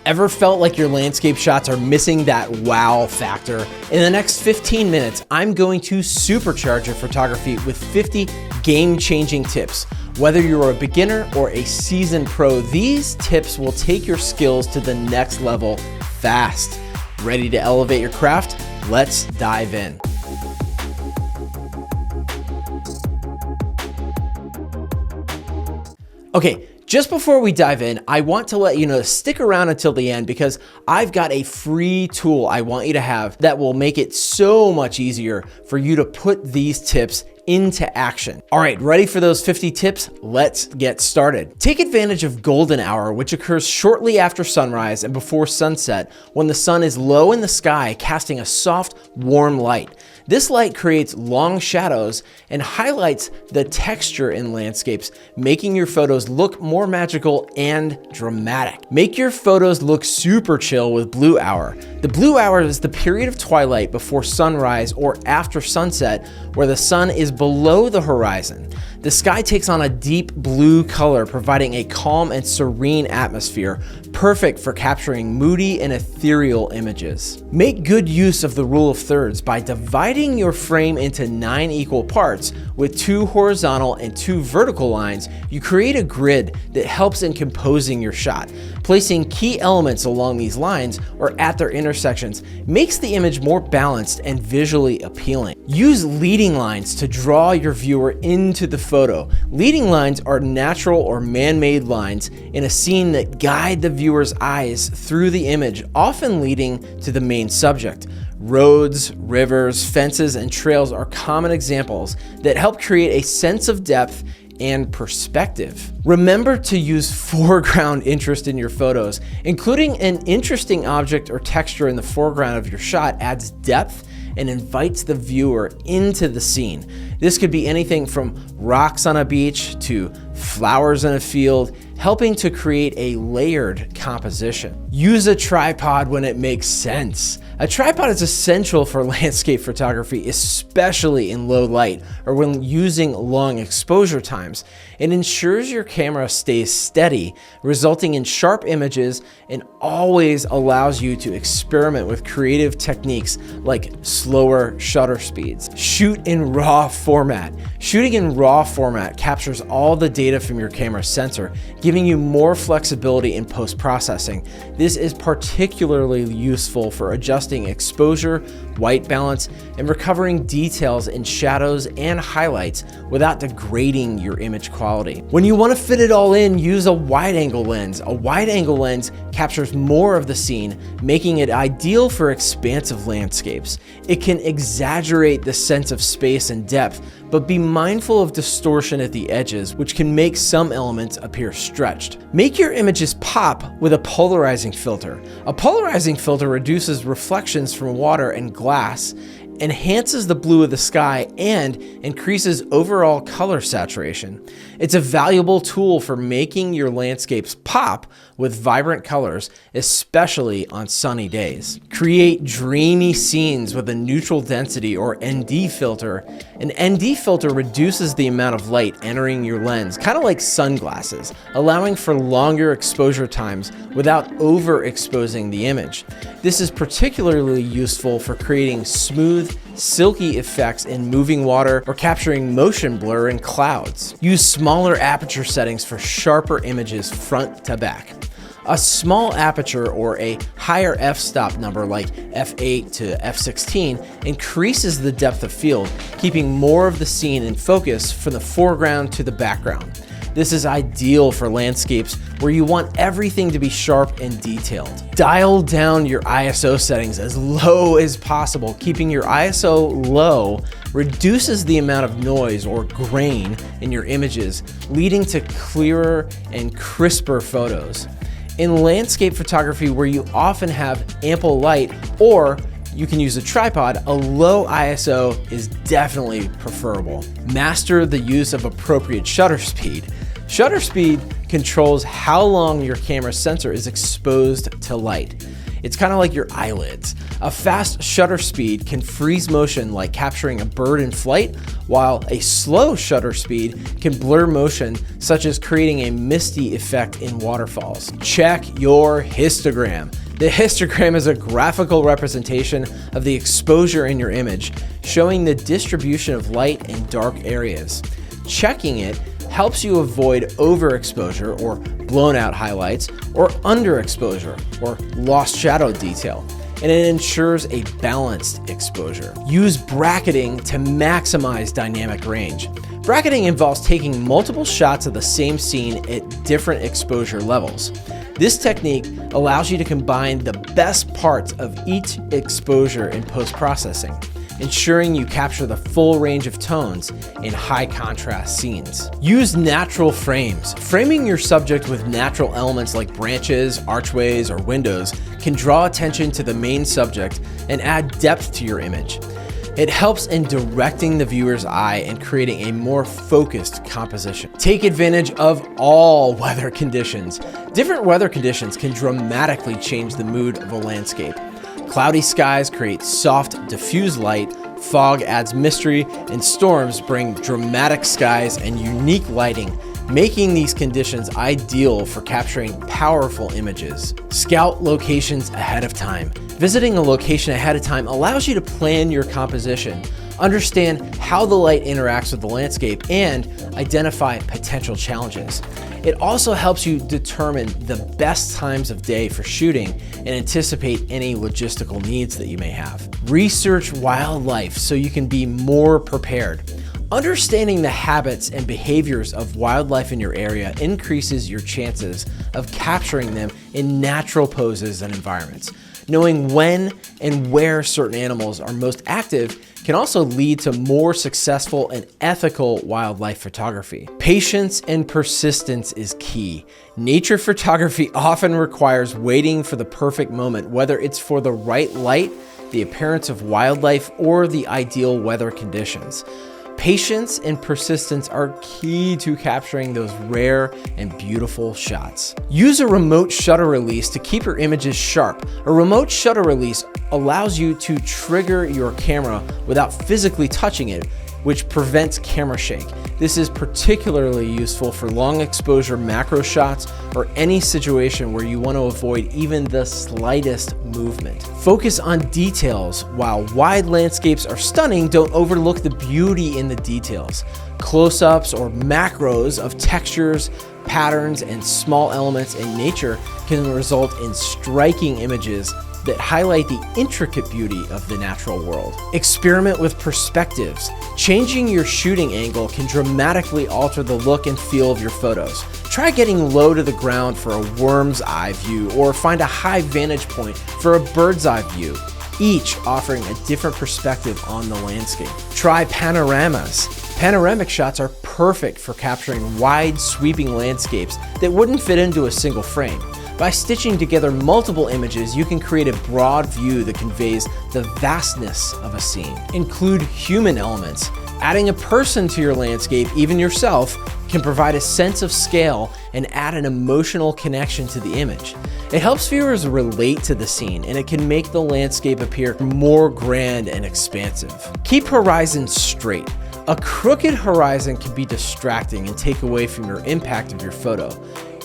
Ever felt like your landscape shots are missing that wow factor? In the next 15 minutes, I'm going to supercharge your photography with 50 game-changing tips. Whether you're a beginner or a seasoned pro, these tips will take your skills to the next level fast. Ready to elevate your craft? Let's dive in. Okay, just before we dive in, I want to let you know to stick around until the end because I've got a free tool I want you to have that will make it so much easier for you to put these tips into action. All right, ready for those 50 tips? Let's get started. Take advantage of golden hour, which occurs shortly after sunrise and before sunset when the sun is low in the sky, casting a soft, warm light. This light creates long shadows and highlights the texture in landscapes, making your photos look more magical and dramatic. Make your photos look super chill with blue hour. The blue hour is the period of twilight before sunrise or after sunset where the sun is below the horizon. The sky takes on a deep blue color, providing a calm and serene atmosphere, perfect for capturing moody and ethereal images. Make good use of the rule of thirds by dividing your frame into 9 equal parts. With 2 horizontal and 2 vertical lines, you create a grid that helps in composing your shot. Placing key elements along these lines or at their intersections makes the image more balanced and visually appealing. Use leading lines to draw your viewer into the photo. Leading lines are natural or man-made lines in a scene that guide the viewer's eyes through the image, often leading to the main subject. Roads, rivers, fences, and trails are common examples that help create a sense of depth and perspective. Remember to use foreground interest in your photos. Including an interesting object or texture in the foreground of your shot adds depth and invites the viewer into the scene. This could be anything from rocks on a beach to flowers in a field, helping to create a layered composition. Use a tripod when it makes sense. A tripod is essential for landscape photography, especially in low light or when using long exposure times. It ensures your camera stays steady, resulting in sharp images, and always allows you to experiment with creative techniques like slower shutter speeds. Shoot in RAW format. Shooting in RAW format captures all the data from your camera sensor, giving you more flexibility in post-processing. This is particularly useful for adjusting exposure, white balance, and recovering details in shadows and highlights without degrading your image quality. When you want to fit it all in, use a wide-angle lens. A wide-angle lens captures more of the scene, making it ideal for expansive landscapes. It can exaggerate the sense of space and depth, but be mindful of distortion at the edges, which can make some elements appear stretched. Make your images pop with a polarizing filter. A polarizing filter reduces reflections from water and glass, enhances the blue of the sky, and increases overall color saturation. It's a valuable tool for making your landscapes pop with vibrant colors, especially on sunny days. Create dreamy scenes with a neutral density or ND filter. An ND filter reduces the amount of light entering your lens, kind of like sunglasses, allowing for longer exposure times without overexposing the image. This is particularly useful for creating smooth, silky effects in moving water or capturing motion blur in clouds. Use smaller aperture settings for sharper images front to back. A small aperture or a higher f-stop number like f8 to f16 increases the depth of field, keeping more of the scene in focus from the foreground to the background. This is ideal for landscapes where you want everything to be sharp and detailed. Dial down your ISO settings as low as possible. Keeping your ISO low reduces the amount of noise or grain in your images, leading to clearer and crisper photos. In landscape photography, where you often have ample light, or you can use a tripod, a low ISO is definitely preferable. Master the use of appropriate shutter speed. Shutter speed controls how long your camera sensor is exposed to light. It's kind of like your eyelids. A fast shutter speed can freeze motion like capturing a bird in flight, while a slow shutter speed can blur motion, such as creating a misty effect in waterfalls. Check your histogram. The histogram is a graphical representation of the exposure in your image, showing the distribution of light in dark areas. Checking it helps you avoid overexposure or blown out highlights, or underexposure or lost shadow detail, and it ensures a balanced exposure. Use bracketing to maximize dynamic range. Bracketing involves taking multiple shots of the same scene at different exposure levels. This technique allows you to combine the best parts of each exposure in post-processing, ensuring you capture the full range of tones in high contrast scenes. Use natural frames. Framing your subject with natural elements like branches, archways, or windows can draw attention to the main subject and add depth to your image. It helps in directing the viewer's eye and creating a more focused composition. Take advantage of all weather conditions. Different weather conditions can dramatically change the mood of a landscape. Cloudy skies create soft, diffuse light, fog adds mystery, and storms bring dramatic skies and unique lighting, making these conditions ideal for capturing powerful images. Scout locations ahead of time. Visiting a location ahead of time allows you to plan your composition, understand how the light interacts with the landscape, and identify potential challenges. It also helps you determine the best times of day for shooting and anticipate any logistical needs that you may have. Research wildlife so you can be more prepared. Understanding the habits and behaviors of wildlife in your area increases your chances of capturing them in natural poses and environments. Knowing when and where certain animals are most active can also lead to more successful and ethical wildlife photography. Patience and persistence is key. Nature photography often requires waiting for the perfect moment, whether it's for the right light, the appearance of wildlife, or the ideal weather conditions. Patience and persistence are key to capturing those rare and beautiful shots. Use a remote shutter release to keep your images sharp. A remote shutter release allows you to trigger your camera without physically touching it, which prevents camera shake. This is particularly useful for long exposure macro shots or any situation where you want to avoid even the slightest movement. Focus on details. While wide landscapes are stunning, don't overlook the beauty in the details. Close-ups or macros of textures, patterns, and small elements in nature can result in striking images that highlight the intricate beauty of the natural world. Experiment with perspectives. Changing your shooting angle can dramatically alter the look and feel of your photos. Try getting low to the ground for a worm's eye view, or find a high vantage point for a bird's eye view, each offering a different perspective on the landscape. Try panoramas. Panoramic shots are perfect for capturing wide, sweeping landscapes that wouldn't fit into a single frame. By stitching together multiple images, you can create a broad view that conveys the vastness of a scene. Include human elements. Adding a person to your landscape, even yourself, can provide a sense of scale and add an emotional connection to the image. It helps viewers relate to the scene, and it can make the landscape appear more grand and expansive. Keep horizons straight. A crooked horizon can be distracting and take away from your impact of your photo.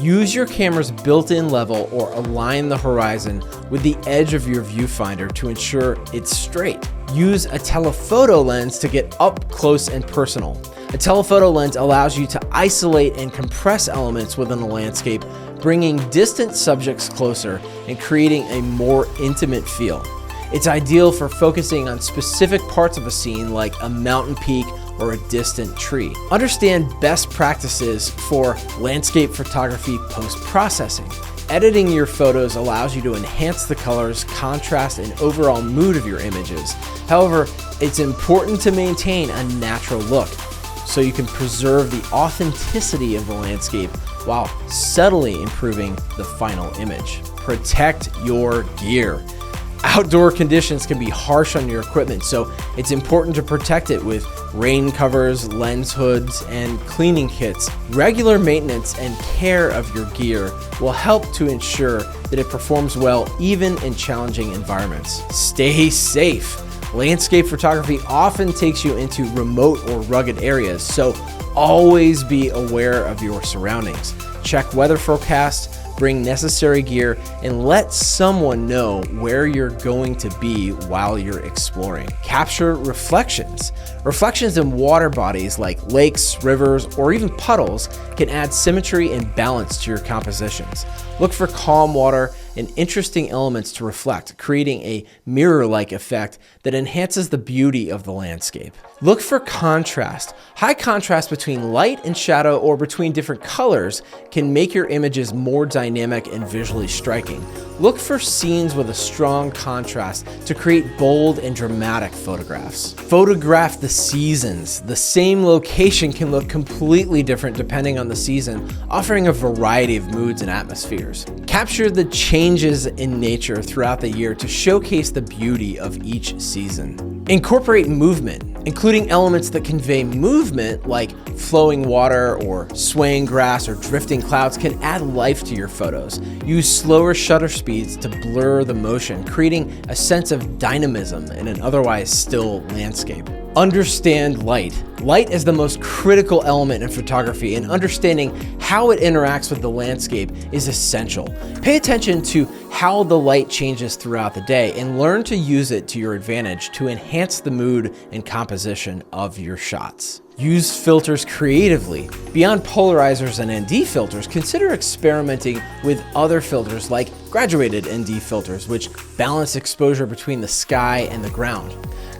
Use your camera's built-in level or align the horizon with the edge of your viewfinder to ensure it's straight. Use a telephoto lens to get up close and personal. A telephoto lens allows you to isolate and compress elements within the landscape, bringing distant subjects closer and creating a more intimate feel. It's ideal for focusing on specific parts of a scene like a mountain peak or a distant tree. Understand best practices for landscape photography post-processing. Editing your photos allows you to enhance the colors, contrast, and overall mood of your images. However, it's important to maintain a natural look so you can preserve the authenticity of the landscape while subtly improving the final image. Protect your gear. Outdoor conditions can be harsh on your equipment, so it's important to protect it with rain covers, lens hoods, and cleaning kits. Regular maintenance and care of your gear will help to ensure that it performs well even in challenging environments. Stay safe. Landscape photography often takes you into remote or rugged areas, so always be aware of your surroundings. Check weather forecasts, bring necessary gear, and let someone know where you're going to be while you're exploring. Capture reflections. Reflections in water bodies like lakes, rivers, or even puddles can add symmetry and balance to your compositions. Look for calm water and interesting elements to reflect, creating a mirror-like effect that enhances the beauty of the landscape. Look for contrast. High contrast between light and shadow or between different colors can make your images more dynamic and visually striking. Look for scenes with a strong contrast to create bold and dramatic photographs. Photograph the seasons. The same location can look completely different depending on the season, offering a variety of moods and atmospheres. Capture the changes in nature throughout the year to showcase the beauty of each season. Incorporate movement, including elements that convey movement like flowing water or swaying grass or drifting clouds can add life to your photos. Use slower shutter speeds to blur the motion, creating a sense of dynamism in an otherwise still landscape. Understand light. Light is the most critical element in photography, and understanding how it interacts with the landscape is essential. Pay attention to how the light changes throughout the day and learn to use it to your advantage to enhance the mood and composition of your shots. Use filters creatively. Beyond polarizers and ND filters, consider experimenting with other filters like graduated ND filters, which balance exposure between the sky and the ground.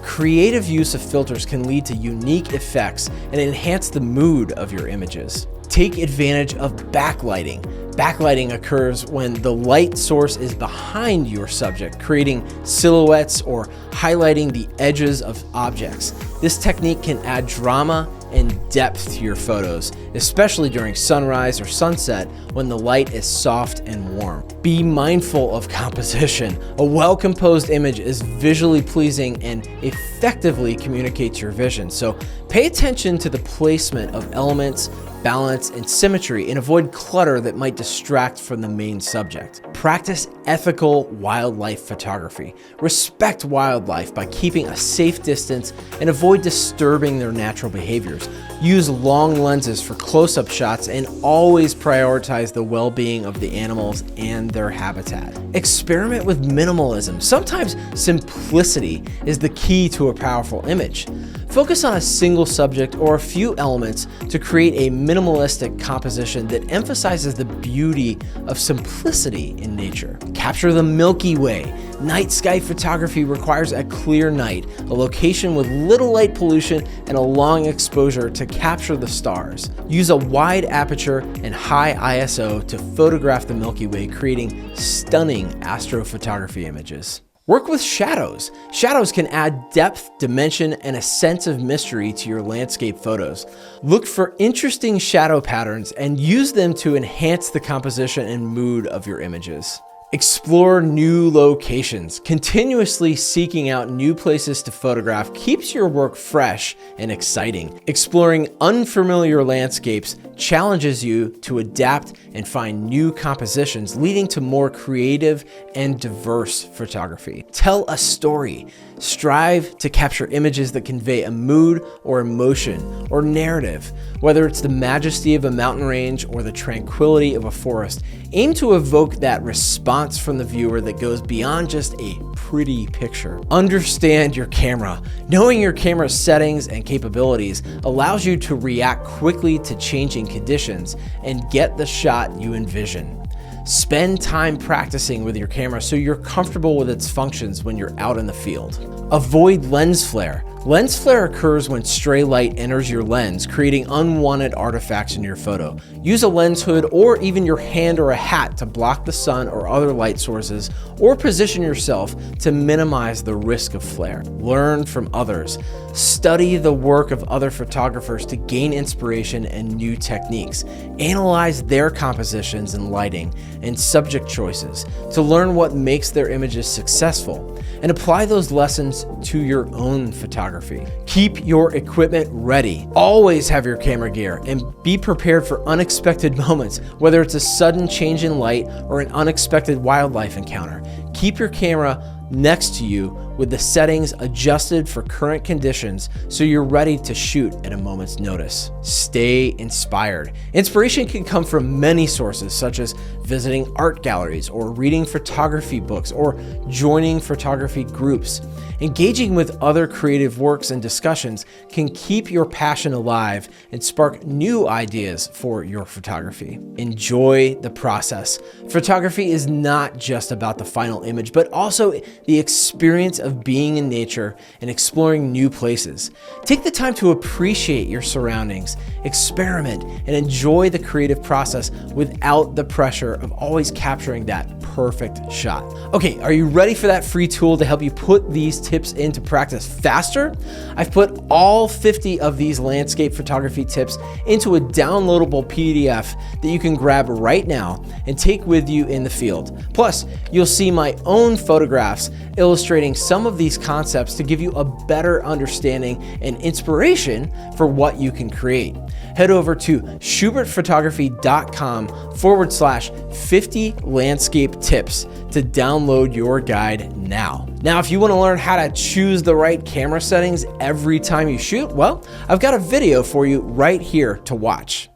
Creative use of filters can lead to unique effects and enhance the mood of your images. Take advantage of backlighting. Backlighting occurs when the light source is behind your subject, creating silhouettes or highlighting the edges of objects. This technique can add drama and depth to your photos, especially during sunrise or sunset when the light is soft and warm. Be mindful of composition. A well-composed image is visually pleasing and effectively communicates your vision. So pay attention to the placement of elements, balance, and symmetry, and avoid clutter that might distract from the main subject. Practice ethical wildlife photography. Respect wildlife by keeping a safe distance and avoid disturbing their natural behaviors. Use long lenses for close-up shots and always prioritize the well-being of the animals and their habitat. Experiment with minimalism. Sometimes simplicity is the key to a powerful image. Focus on a single subject or a few elements to create a minimalistic composition that emphasizes the beauty of simplicity in nature. Capture the Milky Way. Night sky photography requires a clear night, a location with little light pollution, and a long exposure to capture the stars. Use a wide aperture and high ISO to photograph the Milky Way, creating stunning astrophotography images. Work with shadows. Shadows can add depth, dimension, and a sense of mystery to your landscape photos. Look for interesting shadow patterns and use them to enhance the composition and mood of your images. Explore new locations. Continuously seeking out new places to photograph keeps your work fresh and exciting. Exploring unfamiliar landscapes challenges you to adapt and find new compositions, leading to more creative and diverse photography. Tell a story. Strive to capture images that convey a mood or emotion or narrative. Whether it's the majesty of a mountain range or the tranquility of a forest, aim to evoke that response from the viewer that goes beyond just a pretty picture. Understand your camera. Knowing your camera's settings and capabilities allows you to react quickly to changing conditions and get the shot you envision. Spend time practicing with your camera so you're comfortable with its functions when you're out in the field. Avoid lens flare. Lens flare occurs when stray light enters your lens, creating unwanted artifacts in your photo. Use a lens hood or even your hand or a hat to block the sun or other light sources, or position yourself to minimize the risk of flare. Learn from others. Study the work of other photographers to gain inspiration and new techniques. Analyze their compositions and lighting and subject choices to learn what makes their images successful, and apply those lessons to your own photography. Keep your equipment ready. Always have your camera gear and be prepared for unexpected moments, whether it's a sudden change in light or an unexpected wildlife encounter. Keep your camera next to you with the settings adjusted for current conditions so you're ready to shoot at a moment's notice. Stay inspired. Inspiration can come from many sources, such as visiting art galleries or reading photography books or joining photography groups. Engaging with other creative works and discussions can keep your passion alive and spark new ideas for your photography. Enjoy the process. Photography is not just about the final image, but also the experience of being in nature and exploring new places. Take the time to appreciate your surroundings, experiment, and enjoy the creative process without the pressure of always capturing that perfect shot. Okay, are you ready for that free tool to help you put these tips into practice faster? I've put all 50 of these landscape photography tips into a downloadable PDF that you can grab right now and take with you in the field. Plus, you'll see my own photographs illustrating some of these concepts to give you a better understanding and inspiration for what you can create. Head over to schubertphotography.com/50 landscape tips to download your guide now. Now, if you want to learn how to choose the right camera settings every time you shoot, well, I've got a video for you right here to watch.